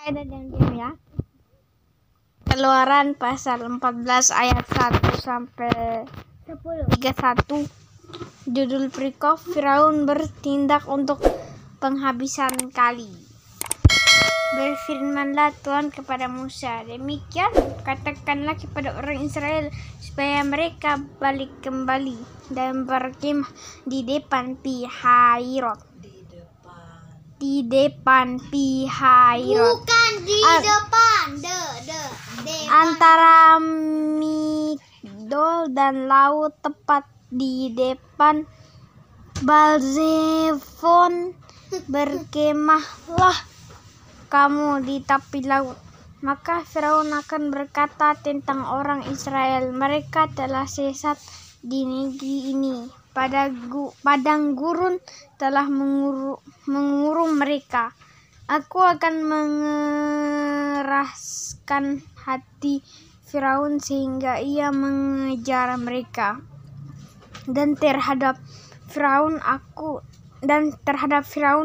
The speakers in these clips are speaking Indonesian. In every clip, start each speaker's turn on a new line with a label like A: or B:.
A: Ada dan diam ya. Keluaran pasal 14 ayat 1 sampai 31. Judul perikop Firaun bertindak untuk penghabisan kali. Berfirmanlah Tuhan kepada Musa, demikian katakanlah kepada orang Israel supaya mereka balik kembali dan berkemah di depan Pi-hahirot. Di depan Pi-hahirot.
B: Bukan di depan.
A: Antara Migdol dan laut, tepat di depan Baal-Zefon. Berkemahlah kamu di tepi laut. Maka Firaun akan berkata tentang orang Israel, mereka telah sesat di negeri ini. Padang gurun telah mengurung mereka. Aku akan mengeraskan hati Firaun sehingga ia mengejar mereka. Dan terhadap Firaun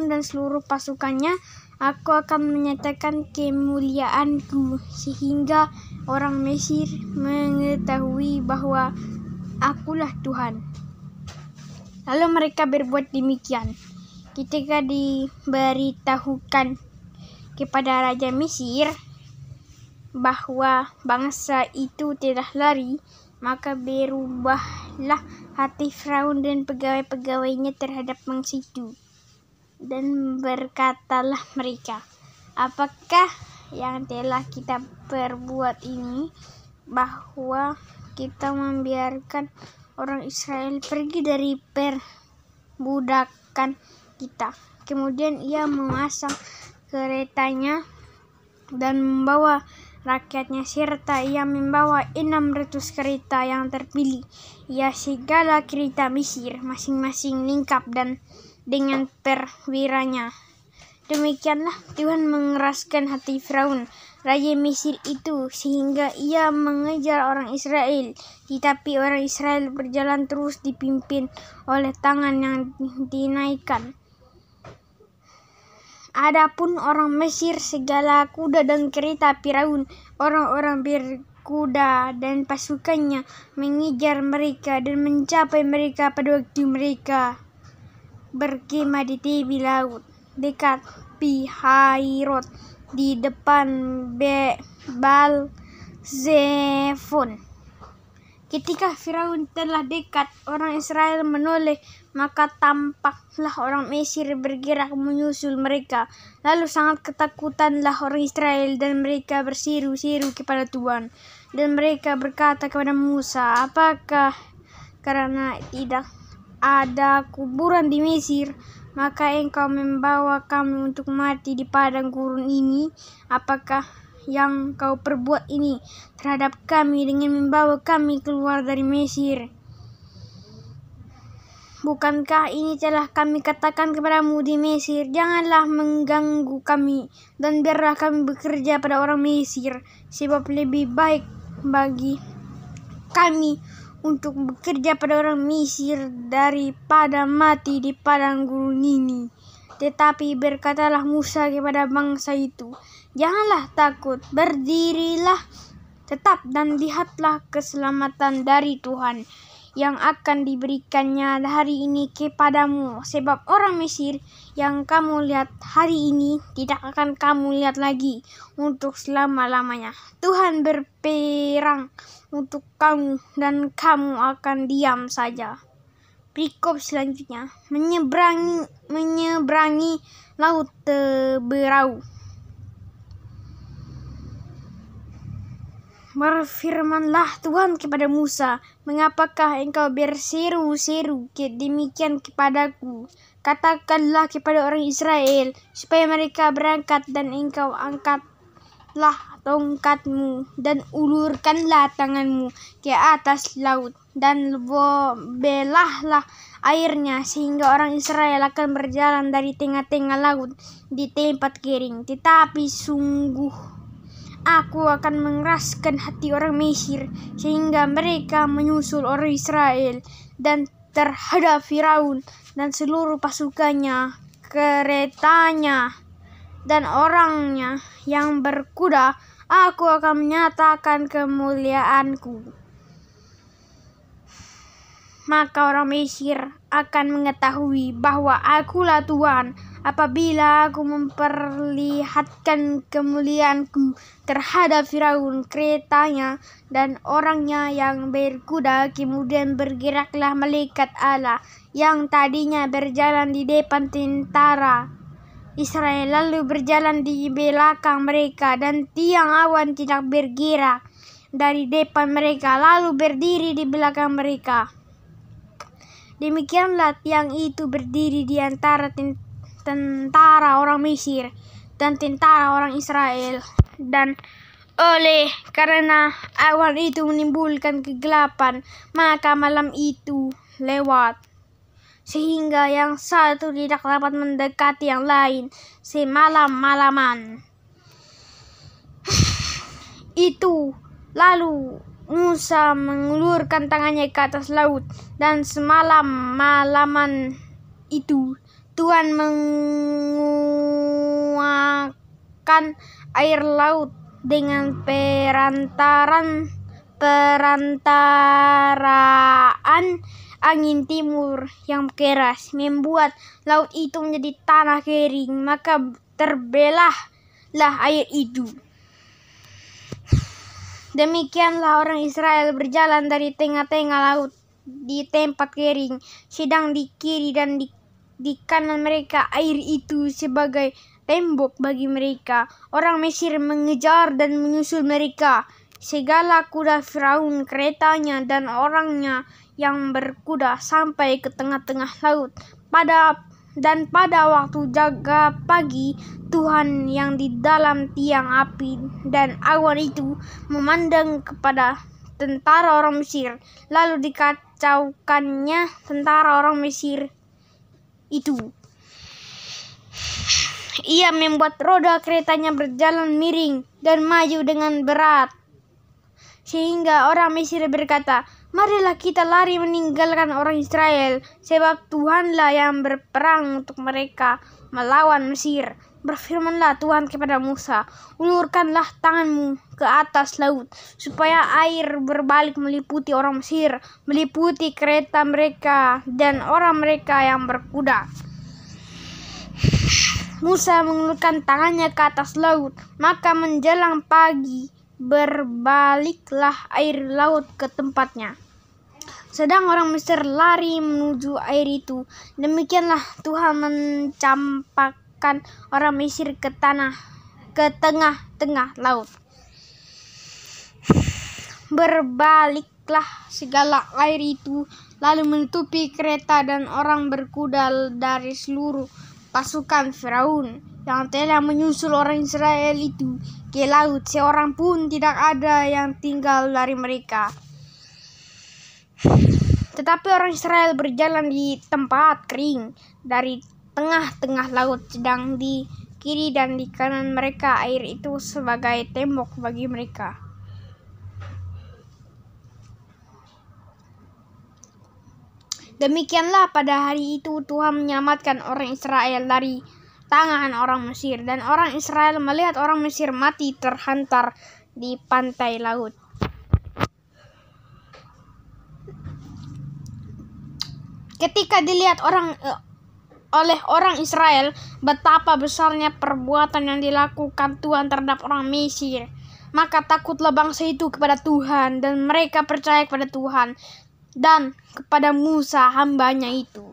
A: dan seluruh pasukannya, aku akan menyatakan kemuliaanku sehingga orang Mesir mengetahui bahwa akulah Tuhan. Lalu mereka berbuat demikian. Ketika diberitahukan kepada Raja Mesir bahwa bangsa itu telah lari, maka berubahlah hati Firaun dan pegawai-pegawainya terhadap bangsa itu. Dan berkatalah mereka, apakah yang telah kita perbuat ini, bahwa kita membiarkan orang Israel pergi dari perbudakan kita. Kemudian ia memasang keretanya dan membawa rakyatnya, serta ia membawa 600 kereta yang terpilih. Ia segala kereta Mesir, masing-masing lengkap dan dengan perwiranya. Demikianlah Tuhan mengeraskan hati Firaun, raja Mesir itu, sehingga ia mengejar orang Israel. Tetapi orang Israel berjalan terus dipimpin oleh tangan yang dinaikkan. Adapun orang Mesir, segala kuda dan kereta Firaun, orang-orang berkuda dan pasukannya mengejar mereka dan mencapai mereka pada waktu mereka berkemah di tepi laut dekat Pi-hahirot di depan Baal-Zefon. Ketika Firaun telah dekat, orang Israel menoleh, maka tampaklah orang Mesir bergerak menyusul mereka. Lalu sangat ketakutanlah orang Israel dan mereka berseru-seru kepada Tuhan. Dan mereka berkata kepada Musa, apakah karena tidak ada kuburan di Mesir, maka engkau membawa kami untuk mati di padang gurun ini? Apakah yang kau perbuat ini terhadap kami dengan membawa kami keluar dari Mesir? Bukankah ini telah kami katakan kepadamu di Mesir, janganlah mengganggu kami, dan biarlah kami bekerja pada orang Mesir, sebab lebih baik bagi kami untuk bekerja pada orang Mesir daripada mati di padang gurun ini. Tetapi berkatalah Musa kepada bangsa itu, janganlah takut, berdirilah tetap dan lihatlah keselamatan dari Tuhan yang akan diberikannya hari ini kepadamu. Sebab orang Mesir yang kamu lihat hari ini tidak akan kamu lihat lagi untuk selama-lamanya. Tuhan berperang untuk kamu dan kamu akan diam saja. Perikop selanjutnya, menyeberangi laut Teberau. Berfirmanlah Tuhan kepada Musa, mengapakah engkau berseru-seru demikian kepadaku? Katakanlah kepada orang Israel supaya mereka berangkat, dan engkau angkatlah tongkatmu dan ulurkanlah tanganmu ke atas laut, dan belahlah airnya sehingga orang Israel akan berjalan dari tengah-tengah laut di tempat kering. Tetapi sungguh aku akan mengeraskan hati orang Mesir sehingga mereka menyusul orang Israel, dan terhadap Firaun dan seluruh pasukannya, keretanya dan orangnya yang berkuda, aku akan menyatakan kemuliaanku. Maka orang Mesir akan mengetahui bahwa akulah Tuhan apabila aku memperlihatkan kemuliaanku terhadap Firaun, keretanya, dan orangnya yang berkuda. Kemudian bergeraklah malaikat Allah yang tadinya berjalan di depan tentara Israel, lalu berjalan di belakang mereka, dan tiang awan tidak bergerak dari depan mereka, lalu berdiri di belakang mereka. Demikianlah tiang itu berdiri di antara tentara orang Mesir dan tentara orang Israel. Dan oleh karena awan itu menimbulkan kegelapan, maka malam itu lewat, sehingga yang satu tidak dapat mendekati yang lain semalam-malaman. Itu lalu Musa mengulurkan tangannya ke atas laut, dan semalam-malaman itu Tuhan menguakkan air laut dengan perantaraan angin timur yang keras, membuat laut itu menjadi tanah kering, maka terbelahlah air itu. Demikianlah orang Israel berjalan dari tengah-tengah laut di tempat kering, sedang di kiri dan di kanan mereka air itu sebagai tembok bagi mereka. Orang Mesir mengejar dan menyusul mereka. Segala kuda Firaun, keretanya, dan orangnya yang berkuda sampai ke tengah-tengah laut. Pada waktu jaga pagi, Tuhan yang di dalam tiang api dan awan itu memandang kepada tentara orang Mesir, lalu dikacaukannya tentara orang Mesir itu. Ia membuat roda keretanya berjalan miring dan maju dengan berat, sehingga orang Mesir berkata, marilah kita lari meninggalkan orang Israel, sebab Tuhanlah yang berperang untuk mereka melawan Mesir. Berfirmanlah Tuhan kepada Musa, ulurkanlah tanganmu ke atas laut, supaya air berbalik meliputi orang Mesir, meliputi kereta mereka dan orang mereka yang berkuda. Musa mengulurkan tangannya ke atas laut, maka menjelang pagi berbaliklah air laut ke tempatnya, sedang orang Mesir lari menuju air itu. Demikianlah Tuhan mencampakkan orang Mesir ke tengah-tengah laut. Berbaliklah segala air itu, lalu menutupi kereta dan orang berkuda dari seluruh pasukan Firaun yang telah menyusul orang Israel itu ke laut. Seorang pun tidak ada yang tinggal dari mereka. Tetapi orang Israel berjalan di tempat kering dari tengah-tengah laut, sedang di kiri dan di kanan mereka air itu sebagai tembok bagi mereka. Demikianlah pada hari itu Tuhan menyelamatkan orang Israel dari tangan orang Mesir, dan orang Israel melihat orang Mesir mati terhantar di pantai laut. Ketika dilihat oleh orang Israel betapa besarnya perbuatan yang dilakukan Tuhan terhadap orang Mesir, maka takutlah bangsa itu kepada Tuhan, dan mereka percaya kepada Tuhan dan kepada Musa hambanya itu.